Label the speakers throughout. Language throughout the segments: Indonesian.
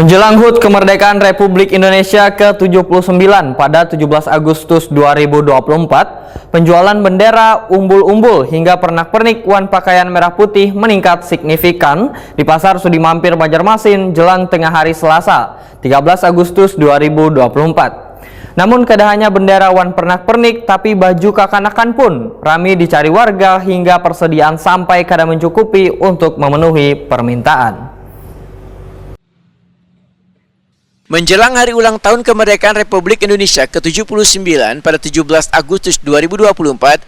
Speaker 1: Menjelang HUT Kemerdekaan Republik Indonesia ke-79 pada 17 Agustus 2024, penjualan bendera, umbul-umbul hingga pernak-pernik wan pakaian merah putih meningkat signifikan di Pasar Sudi Mampir Banjarmasin jelang tengah hari Selasa, 13 Agustus 2024. Namun tidak hanya bendera wan pernak-pernik, tapi baju kekanakan pun ramai dicari warga hingga persediaan sampai kada mencukupi untuk memenuhi permintaan.
Speaker 2: Menjelang hari ulang tahun kemerdekaan Republik Indonesia ke-79 pada 17 Agustus 2024,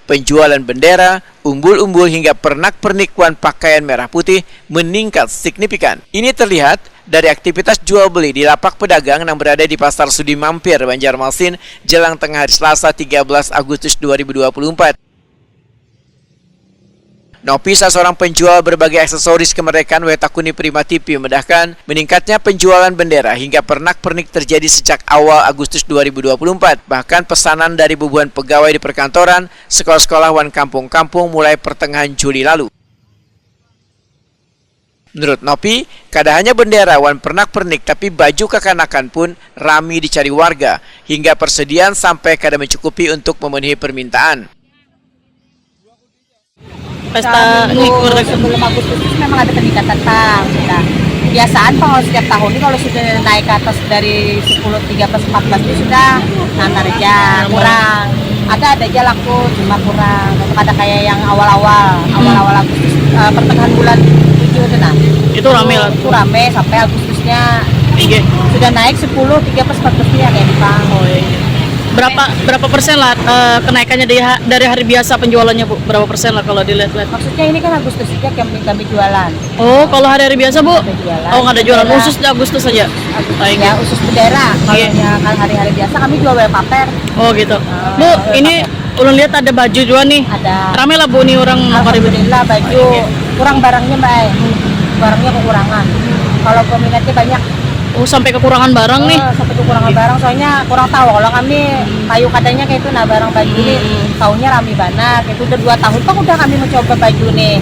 Speaker 2: penjualan bendera, umbul-umbul hingga pernak-pernik wan pakaian merah putih meningkat signifikan. Ini terlihat dari aktivitas jual beli di lapak pedagang yang berada di Pasar Sudi Mampir Banjarmasin jelang tengah hari Selasa 13 Agustus 2024. Nopi, seorang penjual berbagai aksesoris kemerdekaan Wetakuni Prima TV, memedahkan meningkatnya penjualan bendera hingga pernak-pernik terjadi sejak awal Agustus 2024. Bahkan pesanan dari bubuhan pegawai di perkantoran, sekolah-sekolah wan kampung-kampung mulai pertengahan Juli lalu. Menurut Nopi, kada hanya bendera wan pernak-pernik, tapi baju kekanakan pun ramai dicari warga hingga persediaan sampai kada mencukupi untuk memenuhi permintaan.
Speaker 3: Pesta sebelum Agustus itu memang ada peningkatan Pak. Sudah kebiasaan Pak, kalau setiap tahun ini kalau sudah naik ke atas dari 10, 13, 14 itu sudah nanti aja kurang. Ada aja laku, cuma kurang. Ada kayak yang awal-awal Agustus, pertengahan bulan 7 itu nah.
Speaker 4: Itu rame lah.
Speaker 3: Itu rame sampai Agustusnya sudah naik 10, 13, 14 ya kayak di Pak.
Speaker 4: Oh iya. Berapa persen lah kenaikannya dari hari biasa penjualannya, Bu? Berapa persen lah kalau dilihat-lihat?
Speaker 3: Maksudnya ini kan Agustus saja kami jualan.
Speaker 4: Oh, kalau hari biasa, Bu? Oh, nggak ada jualan,
Speaker 3: bendera.
Speaker 4: khusus di Agustus saja?
Speaker 3: Ya, khusus bendera. Kalau hari-hari biasa kami jual paper.
Speaker 4: Oh gitu. Bu, ini ulun lihat ada baju juga nih.
Speaker 3: Ada.
Speaker 4: Rame lah, Bu, nih orang
Speaker 3: Alhamdulillah baju. Kurang barangnya, Mbak. Barangnya kekurangan. Kalau peminatnya banyak.
Speaker 4: Oh, sampai kekurangan barang nih.
Speaker 3: Sampai kekurangan barang, soalnya kurang tahu. Kalau kami kayu katanya kayak itu, nah barang baju ini tahunnya rame banget. Itu udah 2 tahun Pak udah kami mencoba baju nih.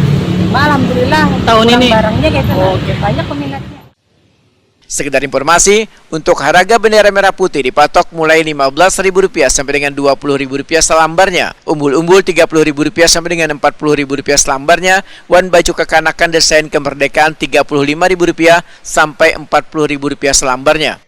Speaker 3: Alhamdulillah
Speaker 4: tahun ini
Speaker 3: barangnya kayak itu.
Speaker 4: Oh,
Speaker 3: nah, banyak peminatnya.
Speaker 2: Sekedar informasi, untuk harga bendera merah putih dipatok mulai Rp15.000 sampai dengan Rp20.000 selambarnya. Umbul-umbul Rp30.000 sampai dengan Rp40.000 selambarnya. Wan baju kekanakan desain kemerdekaan Rp35.000 sampai Rp40.000 selambarnya.